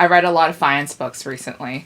I read a lot of finance books recently.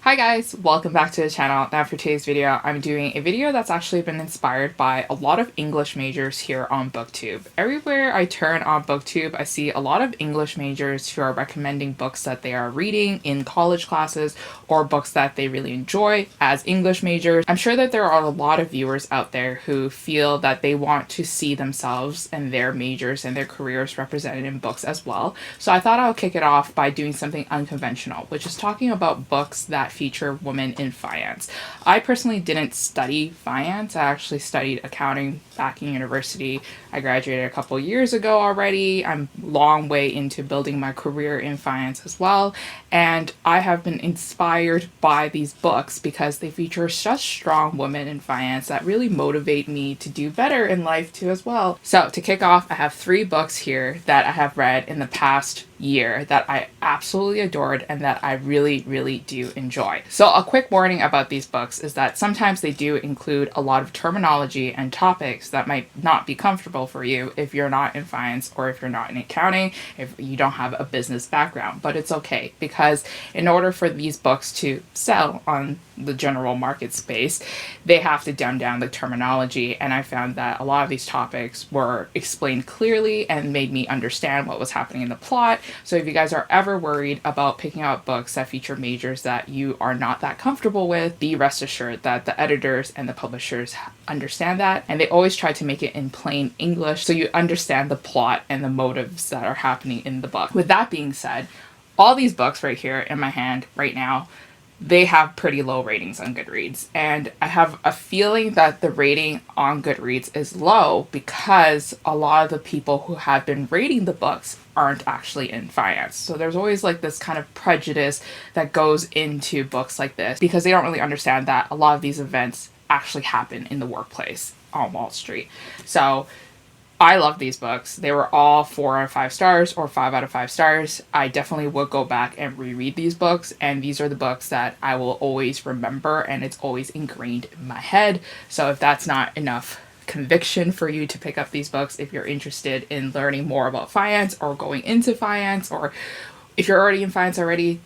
Hi guys, welcome back to the channel. Now for today's video, I'm doing a video that's actually been inspired by a lot of English majors here on booktube. Everywhere I turn on booktube, I see a lot of English majors who are recommending books that they are reading in college classes or books that they really enjoy as English majors. I'm sure that there are a lot of viewers out there who feel that they want to see themselves and their majors and their careers represented in books as well. So I thought I'll kick it off by doing something unconventional, which is talking about books that feature women in finance. I personally didn't study finance. I actually studied accounting back in university. I graduated a couple years ago already. I'm a long way into building my career in finance as well. And I have been inspired by these books because they feature such strong women in finance that really motivate me to do better in life too as well. So to kick off, I have 3 books here that I have read in the past year that I absolutely adored and that I really do enjoy. So a quick warning about these books is that sometimes they do include a lot of terminology and topics that might not be comfortable for you if you're not in finance or if you're not in accounting, if you don't have a business background. But it's okay, because in order for these books to sell on the general market space, they have to dumb down the terminology, and I found that a lot of these topics were explained clearly and made me understand what was happening in the plot. So if you guys are ever worried about picking out books that feature majors that you are not that comfortable with, be rest assured that the editors and the publishers understand that, and they always try to make it in plain English so you understand the plot and the motives that are happening in the book. With that being said, all these books right here in my hand right now, they have pretty low ratings on Goodreads, and I have a feeling that the rating on Goodreads is low because a lot of the people who have been rating the books aren't actually in finance. So there's always like this kind of prejudice that goes into books like this because they don't really understand that a lot of these events actually happen in the workplace on Wall Street. So I love these books. They were all 4 out of 5 stars or 5 out of 5 stars. I definitely would go back and reread these books, and these are the books that I will always remember, and it's always ingrained in my head. So if that's not enough conviction for you to pick up these books, if you're interested in learning more about finance or going into finance, or if you're already in finance already,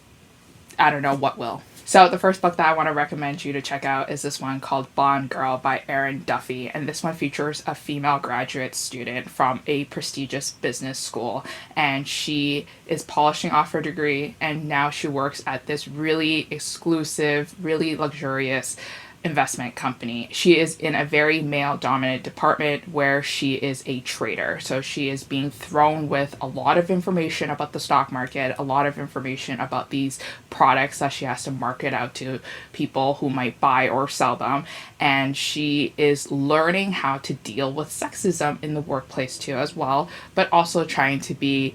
I don't know what will. So the first book that I want to recommend you to check out is this one called Bond Girl by Erin Duffy. And this one features a female graduate student from a prestigious business school. And she is polishing off her degree, and now she works at this really exclusive, really luxurious investment company. She is in a very male-dominant department where she is a trader. So she is being thrown with a lot of information about the stock market, a lot of information about these products that she has to market out to people who might buy or sell them. And she is learning how to deal with sexism in the workplace too as well, but also trying to be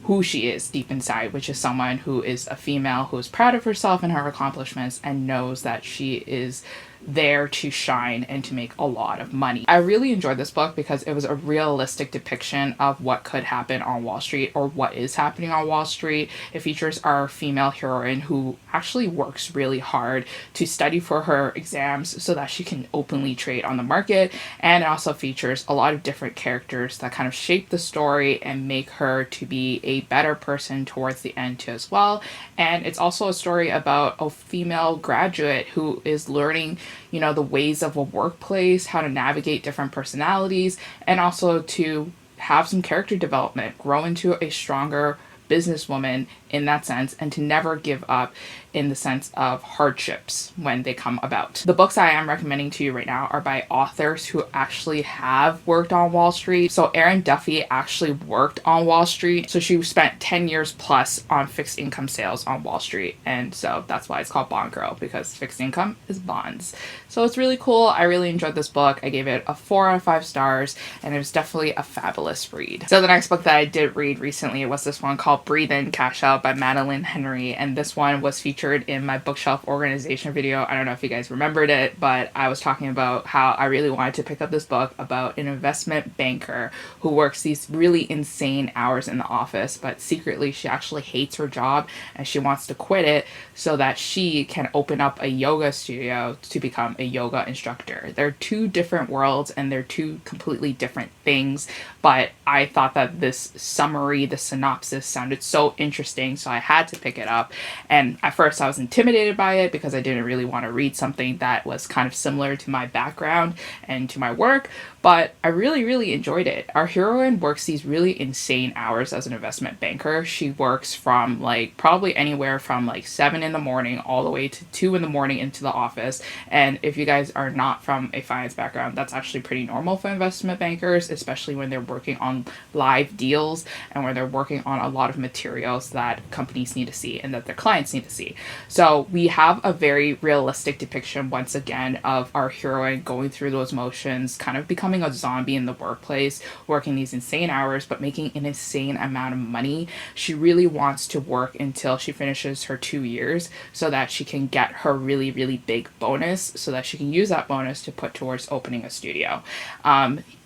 who she is deep inside, which is someone who is a female who is proud of herself and her accomplishments and knows that she is there to shine and to make a lot of money. I really enjoyed this book because it was a realistic depiction of what could happen on Wall Street or what is happening on Wall Street. It features our female heroine who actually works really hard to study for her exams so that she can openly trade on the market, and it also features a lot of different characters that kind of shape the story and make her to be a better person towards the end too as well. And it's also a story about a female graduate who is learning, you know, the ways of a workplace, how to navigate different personalities, and also to have some character development, grow into a stronger businesswoman in that sense, and to never give up in the sense of hardships when they come about. The books I am recommending to you right now are by authors who actually have worked on Wall Street. So Erin Duffy actually worked on Wall Street. So she spent 10 years plus on fixed income sales on Wall Street. And so that's why it's called Bond Girl, because fixed income is bonds. So it's really cool. I really enjoyed this book. I gave it a 4 out of 5 stars, and it was definitely a fabulous read. So the next book that I did read recently was this one called Breathe In, Cash Out by Madeleine Henry. And this one was featured featured in my bookshelf organization video. I don't know if you guys remembered it, but I was talking about how I really wanted to pick up this book about an investment banker who works these really insane hours in the office, but secretly she actually hates her job and she wants to quit it so that she can open up a yoga studio to become a yoga instructor. They're two different worlds and they're two completely different things, but I thought that this summary, the synopsis sounded so interesting, so I had to pick it up. And at first I was intimidated by it because I didn't really want to read something that was kind of similar to my background and to my work, but I really enjoyed it. Our heroine works these really insane hours as an investment banker. She works from like probably anywhere from like 7 in the morning all the way to 2 in the morning into the office. And if you guys are not from a finance background, that's actually pretty normal for investment bankers, especially when they're working on live deals and when they're working on a lot of materials that companies need to see and that their clients need to see. So we have a very realistic depiction once again of our heroine going through those motions, kind of becoming a zombie in the workplace, working these insane hours but making an insane amount of money. She really wants to work until she finishes her 2 years so that she can get her really big bonus, so that she can use that bonus to put towards opening a studio.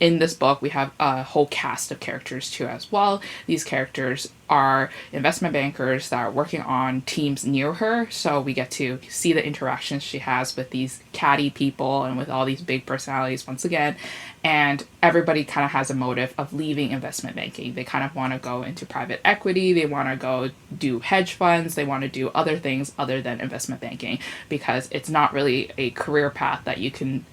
In this book we have a whole cast of characters too as well. These characters are investment bankers that are working on teams near her, so we get to see the interactions she has with these catty people and with all these big personalities once again. And everybody kind of has a motive of leaving investment banking. They kind of want to go into private equity, they want to go do hedge funds, they want to do other things other than investment banking because it's not really a career path that you can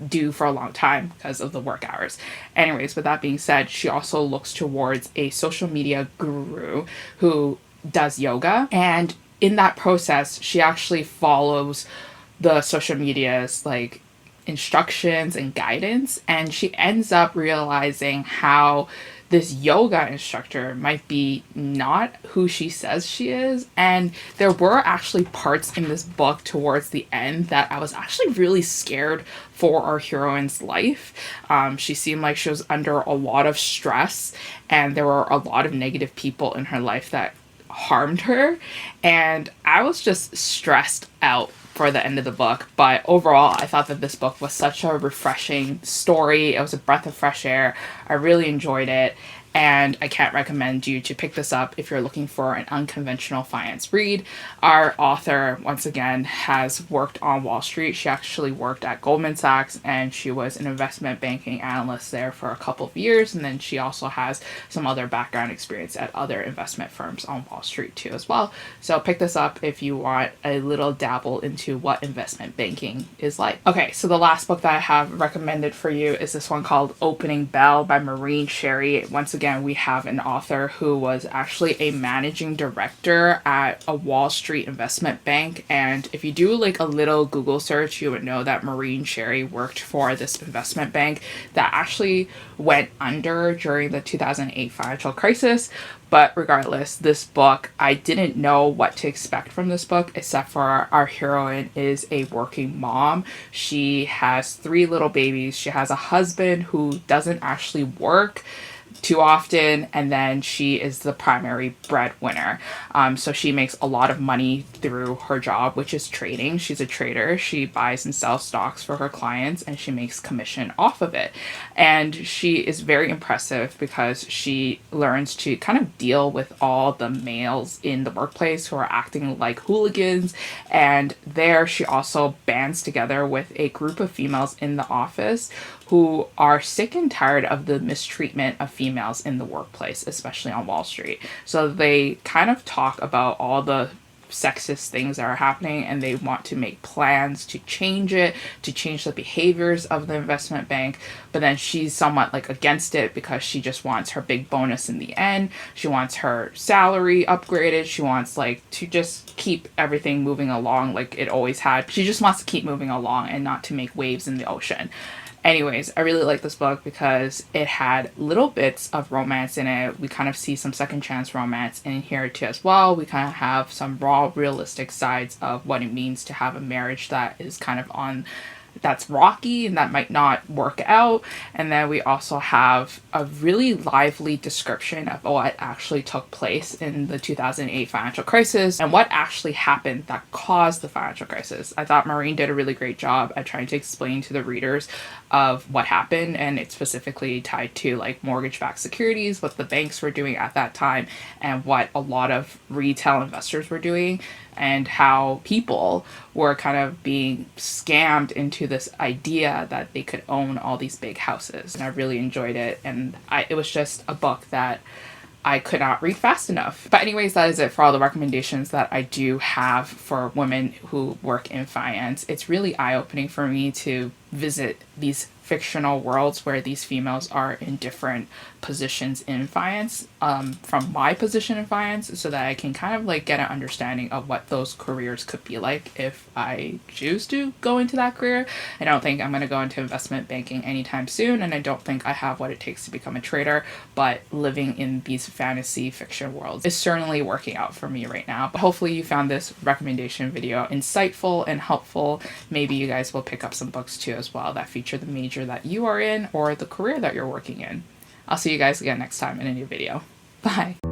do for a long time because of the work hours. Anyways, with that being said, she also looks towards a social media guru who does yoga, and in that process she actually follows the social media's like instructions and guidance, and she ends up realizing how this yoga instructor might be not who she says she is. And there were actually parts in this book towards the end that I was actually really scared for our heroine's life. She seemed like she was under a lot of stress and there were a lot of negative people in her life that harmed her, and I was just stressed out for the end of the book. But overall, I thought that this book was such a refreshing story. It was a breath of fresh air. I really enjoyed it, and I can't recommend you to pick this up if you're looking for an unconventional finance read. Our author, once again, has worked on Wall Street. She actually worked at Goldman Sachs, and she was an investment banking analyst there for a couple of years, and then she also has some other background experience at other investment firms on Wall Street too as well. So pick this up if you want a little dabble into what investment banking is like. Okay, so the last book that I have recommended for you is this one called Opening Belle by Maureen. Once again, we have an author who was actually a managing director at a Wall Street investment bank, and if you do like a little Google search, you would know that Maureen worked for this investment bank that actually went under during the 2008 financial crisis. But regardless, this book, I didn't know what to expect from this book, except for our heroine is a working mom. She has 3 little babies. She has a husband who doesn't actually work too often, and then she is the primary breadwinner. So she makes a lot of money through her job, which is trading. She's a trader. She buys and sells stocks for her clients, and she makes commission off of it. And she is very impressive because she learns to kind of deal with all the males in the workplace who are acting like hooligans. And there she also bands together with a group of females in the office who are sick and tired of the mistreatment of females in the workplace, especially on Wall Street. So they kind of talk about all the sexist things that are happening, and they want to make plans to change it, to change the behaviors of the investment bank. But then she's somewhat like against it because she just wants her big bonus in the end. She wants her salary upgraded. She wants like to just keep everything moving along like it always had. She just wants to keep moving along and not to make waves in the ocean. Anyways, I really like this book because it had little bits of romance in it. We kind of see some second chance romance in here too as well. We kind of have some raw, realistic sides of what it means to have a marriage that is kind of on that's rocky and that might not work out. And then we also have a really lively description of what actually took place in the 2008 financial crisis and what actually happened that caused the financial crisis. I thought Maureen did a really great job at trying to explain to the readers of what happened, and it's specifically tied to like mortgage-backed securities, what the banks were doing at that time, and what a lot of retail investors were doing, and how people were kind of being scammed into this idea that they could own all these big houses. And I really enjoyed it, and it was just a book that I could not read fast enough. But anyways, that is it for all the recommendations that I do have for women who work in finance. It's really eye-opening for me to visit these fictional worlds where these females are in different positions in finance, from my position in finance, so that I can kind of like get an understanding of what those careers could be like if I choose to go into that career. I don't think I'm going to go into investment banking anytime soon, and I don't think I have what it takes to become a trader, but living in these fantasy fiction worlds is certainly working out for me right now. But hopefully you found this recommendation video insightful and helpful. Maybe you guys will pick up some books too as well that feature the major that you are in or the career that you're working in. I'll see you guys again next time in a new video. Bye.